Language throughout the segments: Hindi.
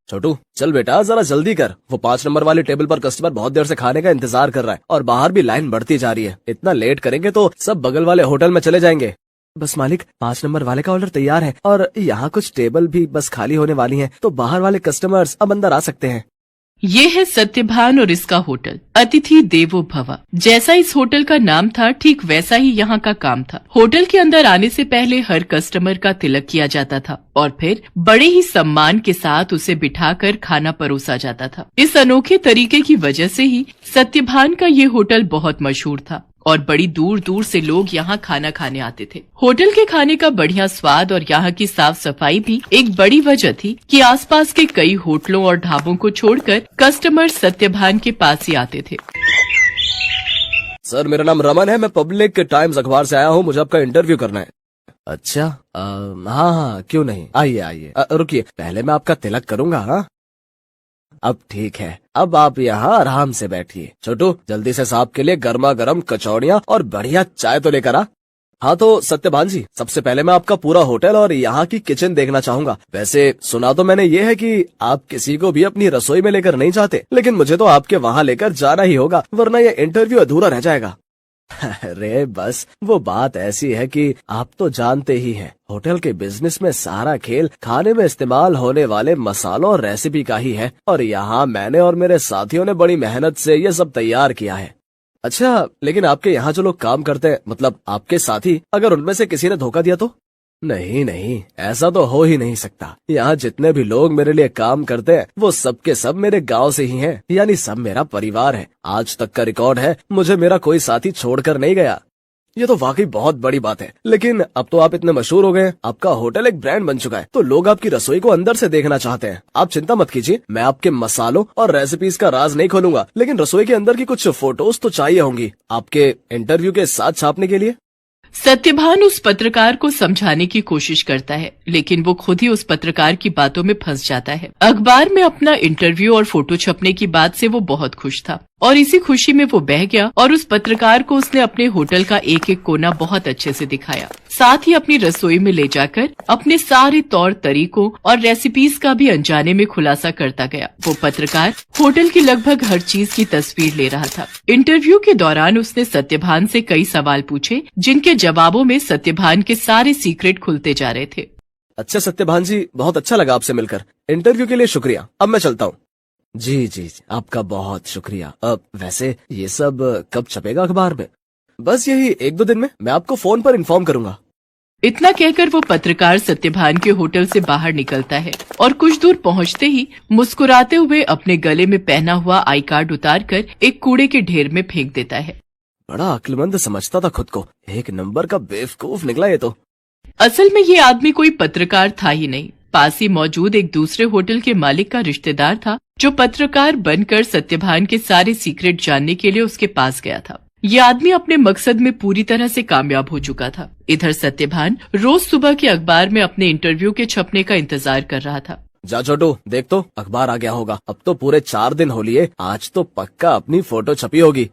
छोटू चल बेटा जरा जल्दी कर, वो 5 नंबर वाले टेबल पर कस्टमर बहुत देर से खाने का इंतजार कर रहा है और बाहर भी लाइन बढ़ती जा रही है। इतना लेट करेंगे तो सब बगल वाले होटल में चले जाएंगे। बस मालिक 5 नंबर वाले का ऑर्डर तैयार है और यहाँ कुछ टेबल भी बस खाली होने वाली हैं, तो बाहर वाले कस्टमर्स अब अंदर आ सकते हैं। ये है सत्यभान और इसका होटल अतिथि देवो भव। जैसा इस होटल का नाम था ठीक वैसा ही यहाँ का काम था। होटल के अंदर आने से पहले हर कस्टमर का तिलक किया जाता था और फिर बड़े ही सम्मान के साथ उसे बिठाकर खाना परोसा जाता था। इस अनोखे तरीके की वजह से ही सत्यभान का ये होटल बहुत मशहूर था और बड़ी दूर दूर से लोग यहाँ खाना खाने आते थे। होटल के खाने का बढ़िया स्वाद और यहाँ की साफ सफाई भी एक बड़ी वजह थी कि आसपास के कई होटलों और ढाबों को छोड़कर कस्टमर सत्यभान के पास ही आते थे। सर मेरा नाम रमन है, मैं पब्लिक टाइम्स अखबार से आया हूँ, मुझे आपका इंटरव्यू करना है। अच्छा हाँ क्यों नहीं, आइए आइए। रुकिए पहले मैं आपका तिलक करूँगा। हाँ अब ठीक है, अब आप यहाँ आराम से बैठिए। छोटू जल्दी से साहब के लिए गर्मा गर्म कचौड़ियाँ और बढ़िया चाय तो लेकर आ। हाँ तो सत्यभान जी, सबसे पहले मैं आपका पूरा होटल और यहाँ की किचन देखना चाहूंगा। वैसे सुना तो मैंने ये है कि आप किसी को भी अपनी रसोई में लेकर नहीं जाते, लेकिन मुझे तो आपके वहाँ लेकर जाना ही होगा वरना ये इंटरव्यू अधूरा रह जाएगा। अरे बस वो बात ऐसी है कि आप तो जानते ही हैं, होटल के बिजनेस में सारा खेल खाने में इस्तेमाल होने वाले मसालों और रेसिपी का ही है और यहाँ मैंने और मेरे साथियों ने बड़ी मेहनत से ये सब तैयार किया है। अच्छा लेकिन आपके यहाँ जो लोग काम करते हैं, मतलब आपके साथी, अगर उनमें से किसी ने धोखा दिया तो? नहीं नहीं, ऐसा तो हो ही नहीं सकता। यहाँ जितने भी लोग मेरे लिए काम करते हैं वो सब के सब मेरे गांव से ही हैं, यानी सब मेरा परिवार है। आज तक का रिकॉर्ड है, मुझे मेरा कोई साथी छोड़कर नहीं गया। ये तो वाकई बहुत बड़ी बात है। लेकिन अब तो आप इतने मशहूर हो गए, आपका होटल एक ब्रांड बन चुका है, तो लोग आपकी रसोई को अंदर से देखना चाहते हैं। आप चिंता मत कीजिए, मैं आपके मसालों और रेसिपीज का राज नहीं खोलूंगा, लेकिन रसोई के अंदर की कुछ फोटोज तो चाहिए होंगी आपके इंटरव्यू के साथ छापने के लिए। सत्यभान उस पत्रकार को समझाने की कोशिश करता है, लेकिन वो खुद ही उस पत्रकार की बातों में फंस जाता है। अखबार में अपना इंटरव्यू और फोटो छपने की बात से वो बहुत खुश था और इसी खुशी में वो बह गया और उस पत्रकार को उसने अपने होटल का एक एक कोना बहुत अच्छे से दिखाया। साथ ही अपनी रसोई में ले जाकर अपने सारे तौर तरीकों और रेसिपीज का भी अनजाने में खुलासा करता गया। वो पत्रकार होटल की लगभग हर चीज की तस्वीर ले रहा था। इंटरव्यू के दौरान उसने सत्यभान से कई सवाल पूछे, जिनके जवाबों में सत्यभान के सारे सीक्रेट खुलते जा रहे थे। अच्छा सत्यभान जी, बहुत अच्छा लगा आपसे मिलकर। इंटरव्यू के लिए शुक्रिया, अब मैं चलता हूँ। जी आपका बहुत शुक्रिया। अब वैसे ये सब कब छपेगा अखबार में? बस यही 1-2 दिन में, मैं आपको फोन पर इन्फॉर्म करूंगा। इतना कहकर वो पत्रकार सत्यभान के होटल से बाहर निकलता है और कुछ दूर पहुंचते ही मुस्कुराते हुए अपने गले में पहना हुआ आई कार्ड उतारकर एक कूड़े के ढेर में फेंक देता है। बड़ा अक्लमंद समझता था खुद को, एक नंबर का बेवकूफ निकला ये तो। असल में ये आदमी कोई पत्रकार था ही नहीं, पास ही मौजूद एक दूसरे होटल के मालिक का रिश्तेदार था, जो पत्रकार बनकर सत्यभान के सारे सीक्रेट जानने के लिए उसके पास गया था। ये आदमी अपने मकसद में पूरी तरह से कामयाब हो चुका था। इधर सत्यभान रोज सुबह के अखबार में अपने इंटरव्यू के छपने का इंतजार कर रहा था। जा छोटू, देख तो अखबार आ गया होगा। अब तो पूरे 4 दिन हो लिए, आज तो पक्का अपनी फोटो छपी होगी।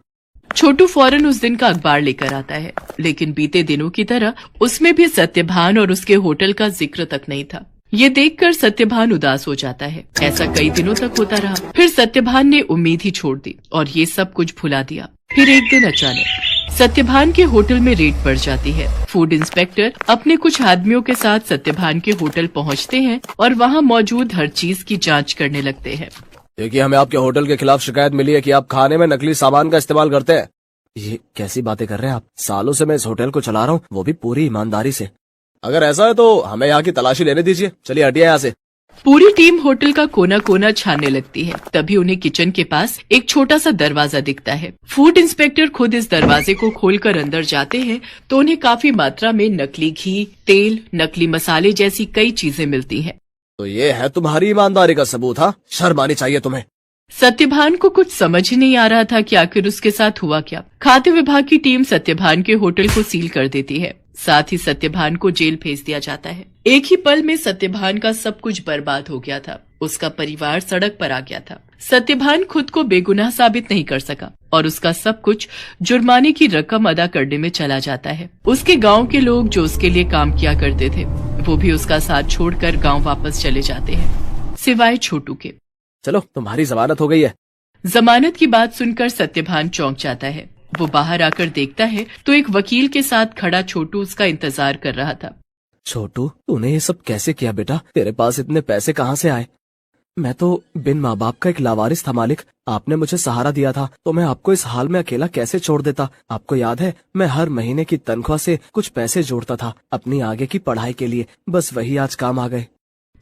छोटू फौरन उस दिन का अखबार लेकर आता है, लेकिन बीते दिनों की तरह उसमें भी सत्यभान और उसके होटल का जिक्र तक नहीं था। ये देखकर सत्यभान उदास हो जाता है। ऐसा कई दिनों तक होता रहा। फिर सत्यभान ने उम्मीद ही छोड़ दी और ये सब कुछ भुला दिया। फिर एक दिन अचानक सत्यभान के होटल में रेड पड़ जाती है। फूड इंस्पेक्टर अपने कुछ आदमियों के साथ सत्यभान के होटल पहुंचते हैं और वहां मौजूद हर चीज की जांच करने लगते हैं। देखिए, हमें आपके होटल के खिलाफ शिकायत मिली है कि आप खाने में नकली सामान का इस्तेमाल करते हैं। ये कैसी बातें कर रहे हैं आप? सालों से मैं इस होटल को चला रहा हूँ, वो भी पूरी ईमानदारी से। अगर ऐसा है तो हमें यहाँ की तलाशी लेने दीजिए। चलिए हटिए यहाँ से। पूरी टीम होटल का कोना कोना छानने लगती है। तभी उन्हें किचन के पास एक छोटा सा दरवाजा दिखता है। फूड इंस्पेक्टर खुद इस दरवाजे को खोलकर अंदर जाते हैं तो उन्हें काफी मात्रा में नकली घी, तेल, नकली मसाले जैसी कई चीजें मिलती हैं। तो ये है तुम्हारी ईमानदारी का सबूत? हाँ, शर्म आनी चाहिए तुम्हें। सत्यभान को कुछ समझ ही नहीं आ रहा था कि आखिर उसके साथ हुआ क्या। खाद्य विभाग की टीम सत्यभान के होटल को सील कर देती है। साथ ही सत्यभान को जेल भेज दिया जाता है। एक ही पल में सत्यभान का सब कुछ बर्बाद हो गया था। उसका परिवार सड़क पर आ गया था। सत्यभान खुद को बेगुनाह साबित नहीं कर सका और उसका सब कुछ जुर्माने की रकम अदा करने में चला जाता है। उसके गांव के लोग जो उसके लिए काम किया करते थे, वो भी उसका साथ छोड़कर गांव वापस चले जाते हैं। सिवाय छोटू के। चलो तुम्हारी जमानत हो गई है। जमानत की बात सुनकर सत्यभान चौंक जाता है। वो बाहर आकर देखता है तो एक वकील के साथ खड़ा छोटू उसका इंतजार कर रहा था। छोटू, तूने ये सब कैसे किया बेटा? तेरे पास इतने पैसे कहाँ से आए? मैं तो बिन माँ बाप का एक लावारिस था मालिक। आपने मुझे सहारा दिया था तो मैं आपको इस हाल में अकेला कैसे छोड़ देता? आपको याद है, मैं हर महीने की तनख्वाह से कुछ पैसे जोड़ता था अपनी आगे की पढ़ाई के लिए। बस वही आज काम आ गए।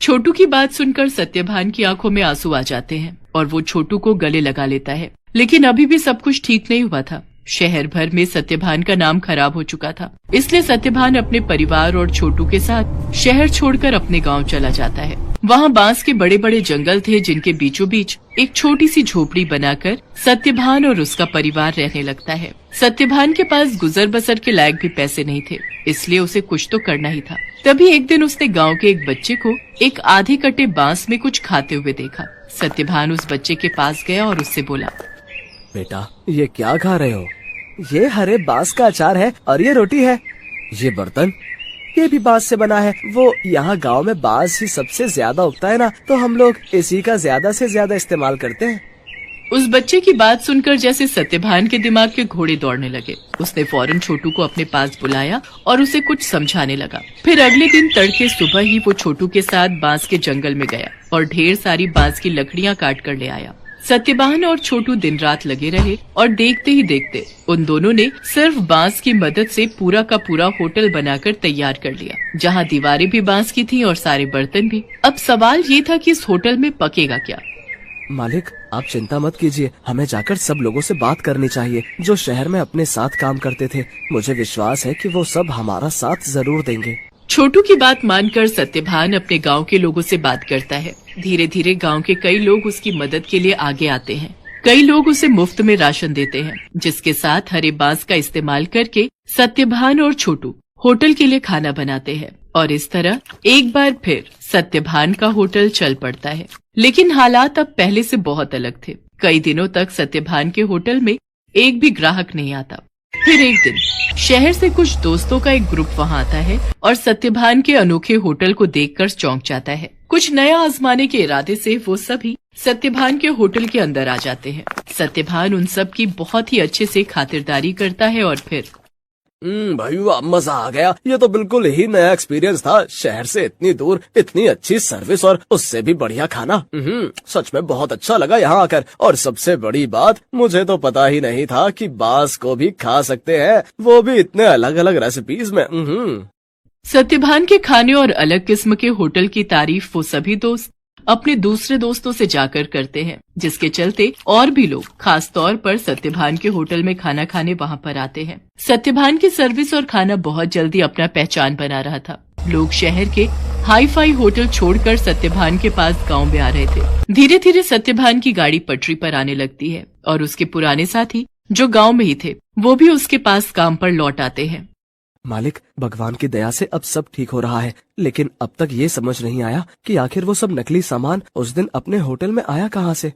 छोटू की बात सुनकर सत्यभान की आंखों में आंसू आ जाते हैं और वो छोटू को गले लगा लेता है। लेकिन अभी भी सब कुछ ठीक नहीं हुआ था। शहर भर में सत्यभान का नाम खराब हो चुका था। इसलिए सत्यभान अपने परिवार और छोटू के साथ शहर छोड़कर अपने गांव चला जाता है। वहाँ बांस के बड़े बड़े जंगल थे जिनके बीचों बीच एक छोटी सी झोपड़ी बनाकर सत्यभान और उसका परिवार रहने लगता है। सत्यभान के पास गुजर बसर के लायक भी पैसे नहीं थे, इसलिए उसे कुछ तो करना ही था। तभी एक दिन उसने गांव के एक बच्चे को एक आधे कटे बांस में कुछ खाते हुए देखा। सत्यभान उस बच्चे के पास गया और उससे बोला, बेटा, ये क्या खा रहे हो? ये हरे बांस का अचार है और ये रोटी है। ये बर्तन, ये भी बांस से बना है। वो यहाँ गांव में बांस ही सबसे ज्यादा उगता है ना, तो हम लोग इसी का ज्यादा से ज्यादा इस्तेमाल करते हैं। उस बच्चे की बात सुनकर जैसे सत्यभान के दिमाग के घोड़े दौड़ने लगे। उसने फौरन छोटू को अपने पास बुलाया और उसे कुछ समझाने लगा। फिर अगले दिन तड़के सुबह ही वो छोटू के साथ बांस के जंगल में गया और ढेर सारी बांस की लकड़ियां काट कर ले आया। सत्यभान और छोटू दिन रात लगे रहे और देखते ही देखते उन दोनों ने सिर्फ बांस की मदद से पूरा का पूरा होटल बनाकर तैयार कर लिया, जहां दीवारें भी बांस की थीं और सारे बर्तन भी। अब सवाल ये था कि इस होटल में पकेगा क्या? मालिक, आप चिंता मत कीजिए, हमें जाकर सब लोगों से बात करनी चाहिए जो शहर में अपने साथ काम करते थे। मुझे विश्वास है कि वो सब हमारा साथ जरूर देंगे। छोटू की बात मानकर सत्यभान अपने गांव के लोगों से बात करता है। धीरे धीरे गांव के कई लोग उसकी मदद के लिए आगे आते हैं। कई लोग उसे मुफ्त में राशन देते हैं, जिसके साथ हरे बांस का इस्तेमाल करके सत्यभान और छोटू होटल के लिए खाना बनाते हैं। और इस तरह एक बार फिर सत्यभान का होटल चल पड़ता है। लेकिन हालात अब पहले से बहुत अलग थे। कई दिनों तक सत्यभान के होटल में एक भी ग्राहक नहीं आता। फिर एक दिन शहर से कुछ दोस्तों का एक ग्रुप वहां आता है और सत्यभान के अनोखे होटल को देखकर चौंक जाता है। कुछ नया आजमाने के इरादे से वो सभी सत्यभान के होटल के अंदर आ जाते हैं। सत्यभान उन सब की बहुत ही अच्छे से खातिरदारी करता है और फिर भाई वाह, मजा आ गया। ये तो बिल्कुल ही नया एक्सपीरियंस था। शहर से इतनी दूर इतनी अच्छी सर्विस और उससे भी बढ़िया खाना। सच में बहुत अच्छा लगा यहाँ आकर। और सबसे बड़ी बात, मुझे तो पता ही नहीं था कि बांस को भी खा सकते हैं, वो भी इतने अलग अलग रेसिपीज में। सत्यभान के खाने और अलग किस्म के होटल की तारीफ वो सभी दोस्त अपने दूसरे दोस्तों से जाकर करते हैं, जिसके चलते और भी लोग खास तौर पर सत्यभान के होटल में खाना खाने वहां पर आते हैं। सत्यभान की सर्विस और खाना बहुत जल्दी अपना पहचान बना रहा था। लोग शहर के हाई फाई होटल छोड़कर सत्यभान के पास गांव में आ रहे थे। धीरे धीरे सत्यभान की गाड़ी पटरी पर आने लगती है और उसके पुराने साथी जो गाँव में ही थे वो भी उसके पास काम पर लौट आते हैं। मालिक, भगवान की दया से अब सब ठीक हो रहा है, लेकिन अब तक ये समझ नहीं आया कि आखिर वो सब नकली सामान उस दिन अपने होटल में आया कहाँ से।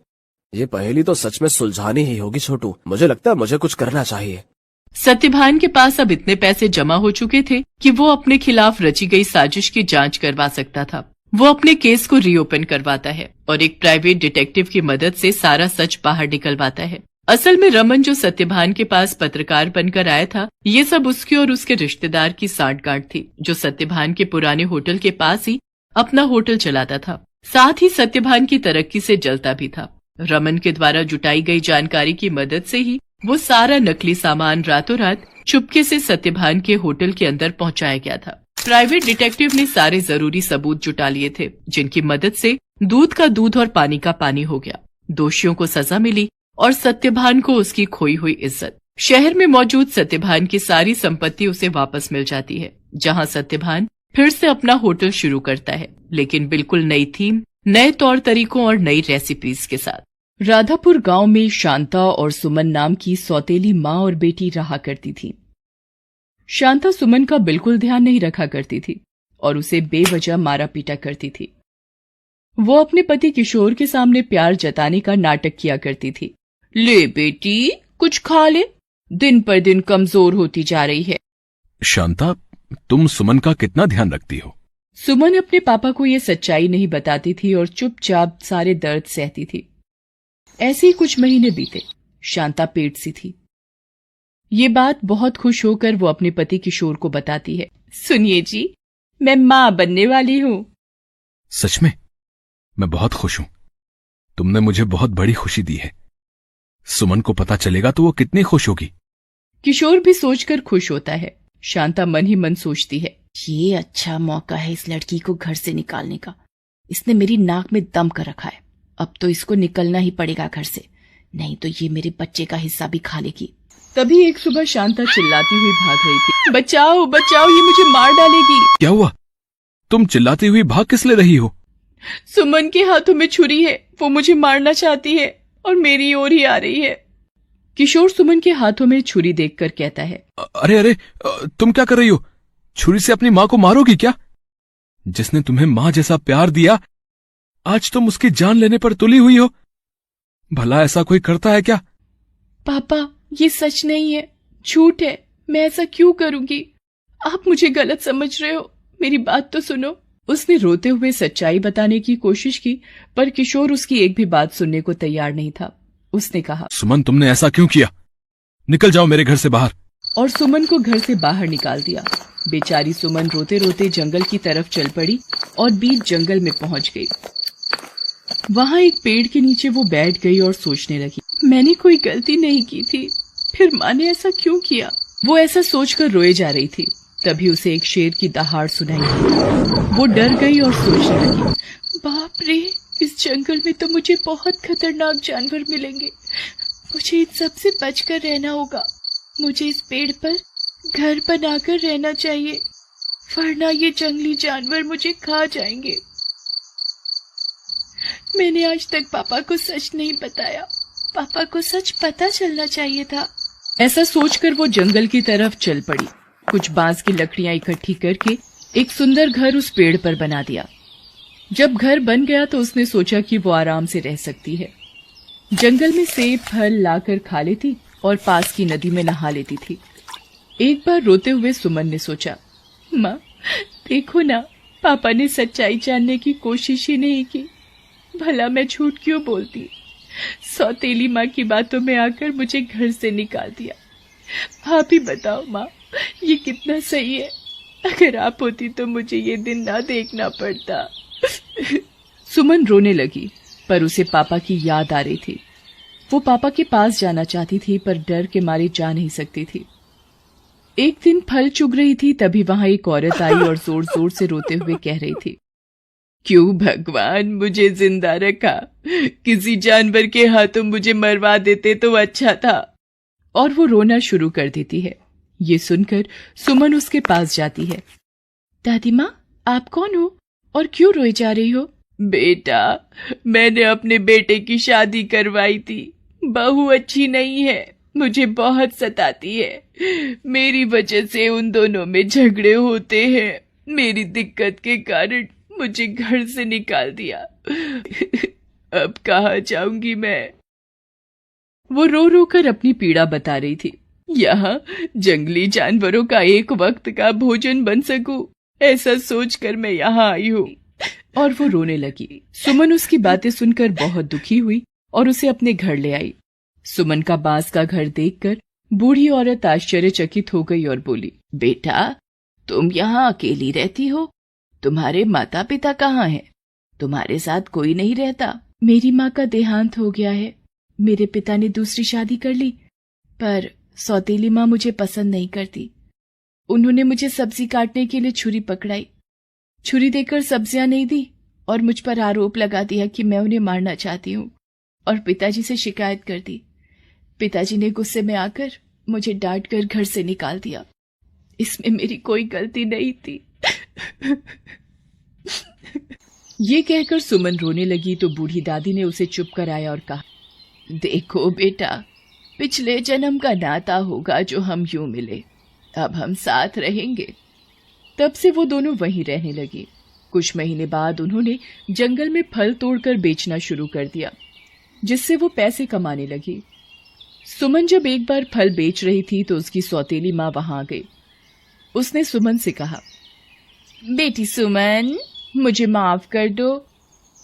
ये पहेली तो सच में सुलझानी ही होगी छोटू। मुझे लगता है मुझे कुछ करना चाहिए। सत्यभान के पास अब इतने पैसे जमा हो चुके थे कि वो अपने खिलाफ रची गई साजिश की जांच करवा सकता था। वो अपने केस को रीओपन करवाता है और एक प्राइवेट डिटेक्टिव की मदद से सारा सच बाहर निकलवाता है। असल में रमन जो सत्यभान के पास पत्रकार बनकर आया था, ये सब उसके और उसके रिश्तेदार की सांठगांठ थी, जो सत्यभान के पुराने होटल के पास ही अपना होटल चलाता था। साथ ही सत्यभान की तरक्की से जलता भी था। रमन के द्वारा जुटाई गई जानकारी की मदद से ही वो सारा नकली सामान रातों रात चुपके से सत्यभान के होटल के अंदर पहुंचाया गया था। प्राइवेट डिटेक्टिव ने सारे जरूरी सबूत जुटा लिए थे, जिनकी मदद से दूध का दूध और पानी का पानी हो गया। दोषियों को सजा मिली और सत्यभान को उसकी खोई हुई इज्जत। शहर में मौजूद सत्यभान की सारी संपत्ति उसे वापस मिल जाती है, जहां सत्यभान फिर से अपना होटल शुरू करता है, लेकिन बिल्कुल नई थीम, नए तौर तरीकों और नई रेसिपीज के साथ। राधापुर गांव में शांता और सुमन नाम की सौतेली माँ और बेटी रहा करती थी। शांता सुमन का बिल्कुल ध्यान नहीं रखा करती थी और उसे बेवजह मारा पीटा करती थी। वो अपने पति किशोर के सामने प्यार जताने का नाटक किया करती थी। ले बेटी, कुछ खा ले, दिन पर दिन कमजोर होती जा रही है। शांता, तुम सुमन का कितना ध्यान रखती हो? सुमन अपने पापा को ये सच्चाई नहीं बताती थी और चुपचाप सारे दर्द सहती थी। ऐसे ही कुछ महीने बीते। शांता पेट सी थी। ये बात बहुत खुश होकर वो अपने पति किशोर को बताती है। सुनिए जी, मैं मां बनने वाली हूं। सच में? मैं बहुत खुश हूं। तुमने मुझे बहुत बड़ी खुशी दी है। सुमन को पता चलेगा तो वो कितनी खुश होगी। किशोर भी सोचकर खुश होता है। शांता मन ही मन सोचती है, ये अच्छा मौका है इस लड़की को घर से निकालने का। इसने मेरी नाक में दम कर रखा है। अब तो इसको निकलना ही पड़ेगा घर से, नहीं तो ये मेरे बच्चे का हिस्सा भी खा लेगी। तभी एक सुबह शांता चिल्लाती हुई भाग रही थी। बचाओ बचाओ, ये मुझे मार डालेगी। क्या हुआ? तुम चिल्लाती हुई भाग किस ले रही हो? सुमन के हाथों में छुरी है, वो मुझे मारना चाहती है और मेरी ओर ही आ रही है। किशोर सुमन के हाथों में छुरी देखकर कहता है, अरे अरे, तुम क्या कर रही हो? छुरी से अपनी माँ को मारोगी क्या? जिसने तुम्हें माँ जैसा प्यार दिया, आज तुम उसकी जान लेने पर तुली हुई हो। भला ऐसा कोई करता है क्या? पापा, ये सच नहीं है, झूठ है। मैं ऐसा क्यों करूंगी? आप मुझे गलत समझ रहे हो, मेरी बात तो सुनो। उसने रोते हुए सच्चाई बताने की कोशिश की, पर किशोर उसकी एक भी बात सुनने को तैयार नहीं था। उसने कहा, सुमन, तुमने ऐसा क्यों किया? निकल जाओ मेरे घर से बाहर। और सुमन को घर से बाहर निकाल दिया। बेचारी सुमन रोते रोते जंगल की तरफ चल पड़ी और बीच जंगल में पहुंच गई। वहां एक पेड़ के नीचे वो बैठ गई और सोचने लगी, मैंने कोई गलती नहीं की थी, फिर माँ ने ऐसा क्यों किया? वो ऐसा सोचकर रोए जा रही थी। तभी उसे एक शेर की दहाड़ सुनाई दी। वो डर गई और सोचने लगी, बाप रे, इस जंगल में तो मुझे बहुत खतरनाक जानवर मिलेंगे। मुझे इन सबसे बचकर रहना होगा। मुझे इस पेड़ पर घर बनाकर रहना चाहिए, वरना ये जंगली जानवर मुझे खा जाएंगे। मैंने आज तक पापा को सच नहीं बताया। पापा को सच पता चलना चाहिए था। ऐसा सोचकर वो जंगल की तरफ चल पड़ी। कुछ बांस की लकड़ियां इकट्ठी करके एक सुंदर घर उस पेड़ पर बना दिया। जब घर बन गया तो उसने सोचा कि वो आराम से रह सकती है। जंगल में सेब फल लाकर खा लेती और पास की नदी में नहा लेती थी। एक बार रोते हुए सुमन ने सोचा, माँ देखो ना, पापा ने सच्चाई जानने की कोशिश ही नहीं की। भला मैं झूठ क्यों बोलती? सौतेली माँ की बातों में आकर मुझे घर से निकाल दिया। आप ही बताओ माँ, ये कितना सही है? अगर आप होती तो मुझे ये दिन ना देखना पड़ता। सुमन रोने लगी, पर उसे पापा की याद आ रही थी। वो पापा के पास जाना चाहती थी, पर डर के मारे जा नहीं सकती थी। एक दिन फल चुग रही थी, तभी वहां एक औरत आई और जोर जोर से रोते हुए कह रही थी, क्यों भगवान मुझे जिंदा रखा? किसी जानवर के हाथों मुझे मरवा देते तो अच्छा था। और वो रोना शुरू कर देती है। ये सुनकर सुमन उसके पास जाती है। दादी माँ, आप कौन हो और क्यों रोए जा रही हो? बेटा, मैंने अपने बेटे की शादी करवाई थी। बहू अच्छी नहीं है, मुझे बहुत सताती है। मेरी वजह से उन दोनों में झगड़े होते हैं। मेरी दिक्कत के कारण मुझे घर से निकाल दिया। अब कहाँ जाऊंगी मैं? वो रो रो कर अपनी पीड़ा बता रही थी। यहाँ जंगली जानवरों का एक वक्त का भोजन बन सकूं, ऐसा सोचकर मैं यहाँ आई हूँ। और वो रोने लगी। सुमन उसकी बातें सुनकर बहुत दुखी हुई और उसे अपने घर ले आई। सुमन का बांस का घर देखकर बूढ़ी औरत आश्चर्यचकित हो गई और बोली, बेटा, तुम यहाँ अकेली रहती हो? तुम्हारे माता पिता कहाँ हैं? तुम्हारे साथ कोई नहीं रहता? मेरी माँ का देहांत हो गया है। मेरे पिता ने दूसरी शादी कर ली, पर सौतेली माँ मुझे पसंद नहीं करती। उन्होंने मुझे सब्जी काटने के लिए छुरी पकड़ाई। छुरी देकर सब्जियां नहीं दी और मुझ पर आरोप लगा दिया कि मैं उन्हें मारना चाहती हूँ और पिताजी से शिकायत कर दी। पिताजी ने गुस्से में आकर मुझे डांट कर घर से निकाल दिया। इसमें मेरी कोई गलती नहीं थी। ये कहकर सुमन रोने लगी तो बूढ़ी दादी ने उसे चुप कराया और कहा, देखो बेटा, पिछले जन्म का नाता होगा जो हम यूं मिले। अब हम साथ रहेंगे। तब से वो दोनों वहीं रहने लगे। कुछ महीने बाद उन्होंने जंगल में फल तोड़कर बेचना शुरू कर दिया, जिससे वो पैसे कमाने लगी। सुमन जब एक बार फल बेच रही थी तो उसकी सौतेली माँ वहां आ गई। उसने सुमन से कहा, बेटी सुमन, मुझे माफ कर दो।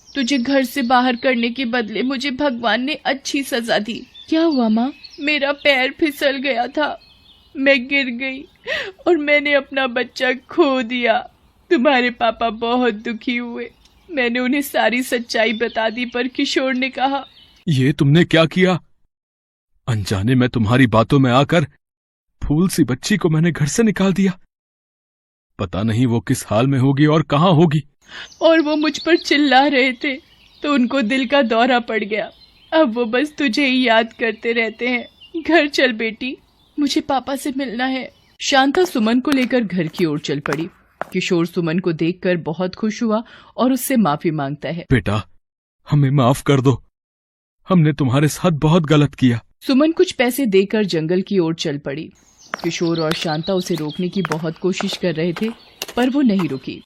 तुझे घर से बाहर करने के बदले मुझे भगवान ने अच्छी सजा दी। क्या हुआ माँ? मेरा पैर फिसल गया था, मैं गिर गई और मैंने अपना बच्चा खो दिया। तुम्हारे पापा बहुत दुखी हुए। मैंने उन्हें सारी सच्चाई बता दी, पर किशोर ने कहा, ये तुमने क्या किया? अनजाने में तुम्हारी बातों में आकर फूल सी बच्ची को मैंने घर से निकाल दिया। पता नहीं वो किस हाल में होगी और कहाँ होगी। और वो मुझ पर चिल्ला रहे थे तो उनको दिल का दौरा पड़ गया। अब वो बस तुझे ही याद करते रहते हैं। घर चल बेटी, मुझे पापा से मिलना है। शांता सुमन को लेकर घर की ओर चल पड़ी। किशोर सुमन को देखकर बहुत खुश हुआ और उससे माफी मांगता है। बेटा, हमें माफ कर दो, हमने तुम्हारे साथ बहुत गलत किया। सुमन कुछ पैसे देकर जंगल की ओर चल पड़ी। किशोर और शांता उसे रोकने की बहुत कोशिश कर रहे थे, पर वो नहीं रुकी।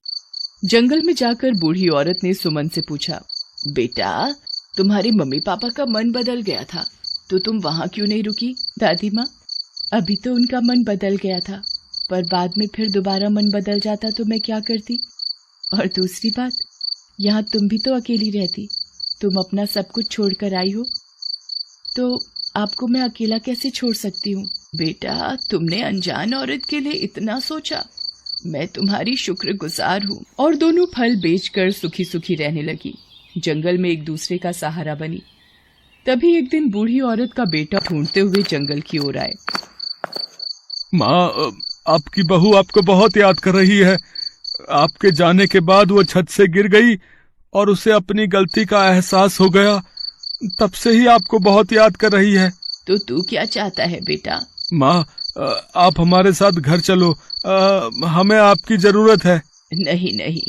जंगल में जाकर बूढ़ी औरत ने सुमन से पूछा, बेटा, तुम्हारे मम्मी पापा का मन बदल गया था तो तुम वहाँ क्यों नहीं रुकी? दादी माँ, अभी तो उनका मन बदल गया था, पर बाद में फिर दोबारा मन बदल जाता तो मैं क्या करती? और दूसरी बात, यहाँ तुम भी तो अकेली रहती। तुम अपना सब कुछ छोड़कर आई हो, तो आपको मैं अकेला कैसे छोड़ सकती हूँ? बेटा, तुमने अनजान औरत के लिए इतना सोचा, मैं तुम्हारी शुक्रगुजार हूँ। और दोनों फल बेचकर सुखी सुखी रहने लगी। जंगल में एक दूसरे का सहारा बनी। तभी एक दिन बूढ़ी औरत का बेटा ढूंढते हुए जंगल की ओर आए। माँ, आपकी बहू आपको बहुत याद कर रही है। आपके जाने के बाद वो छत से गिर गई और उसे अपनी गलती का एहसास हो गया। तब से ही आपको बहुत याद कर रही है। तो तू क्या चाहता है बेटा? माँ, आप हमारे साथ घर चलो, हमें आपकी जरूरत है। नहीं नहीं,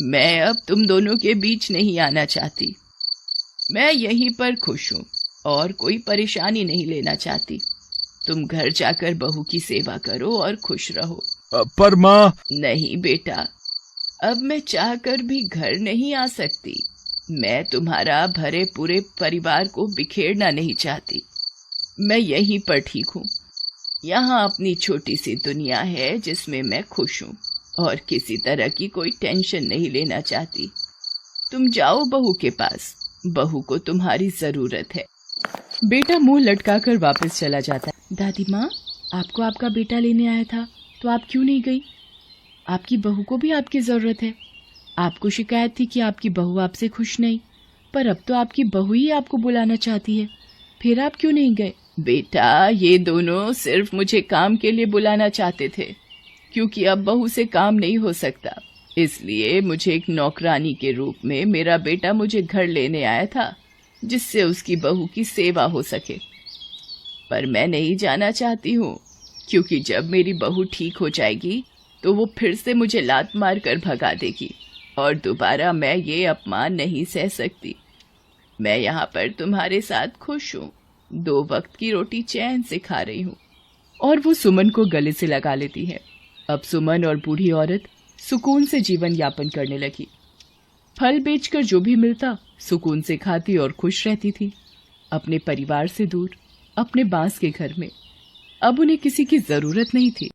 मैं अब तुम दोनों के बीच नहीं आना चाहती। मैं यहीं पर खुश हूँ और कोई परेशानी नहीं लेना चाहती। तुम घर जाकर बहू की सेवा करो और खुश रहो। पर माँ। नहीं बेटा, अब मैं चाहकर भी घर नहीं आ सकती। मैं तुम्हारा भरे पूरे परिवार को बिखेरना नहीं चाहती। मैं यहीं पर ठीक हूँ। यहाँ अपनी छोटी सी दुनिया है जिसमें मैं खुश हूँ और किसी तरह की कोई टेंशन नहीं लेना चाहती। तुम जाओ बहू के पास, बहू को तुम्हारी जरूरत है। बेटा मुंह लटकाकर वापस चला जाता है। दादी माँ, आपको आपका बेटा लेने आया था तो आप क्यों नहीं गई? आपकी बहू को भी आपकी जरूरत है। आपको शिकायत थी कि आपकी बहू आपसे खुश नहीं, पर अब तो आपकी बहू ही आपको बुलाना चाहती है, फिर आप क्यों नहीं गए? बेटा, ये दोनों सिर्फ मुझे काम के लिए बुलाना चाहते थे, क्योंकि अब बहू से काम नहीं हो सकता। इसलिए मुझे एक नौकरानी के रूप में मेरा बेटा मुझे घर लेने आया था, जिससे उसकी बहू की सेवा हो सके। पर मैं नहीं जाना चाहती हूँ, क्योंकि जब मेरी बहू ठीक हो जाएगी तो वो फिर से मुझे लात मार कर भगा देगी और दोबारा मैं ये अपमान नहीं सह सकती। मैं यहाँ पर तुम्हारे साथ खुश हूँ, 2 वक्त की रोटी चैन से खा रही हूँ। और वो सुमन को गले से लगा लेती है। अब सुमन और बूढ़ी औरत सुकून से जीवन यापन करने लगी। फल बेचकर जो भी मिलता सुकून से खाती और खुश रहती थी, अपने परिवार से दूर, अपने बांस के घर में। अब उन्हें किसी की जरूरत नहीं थी।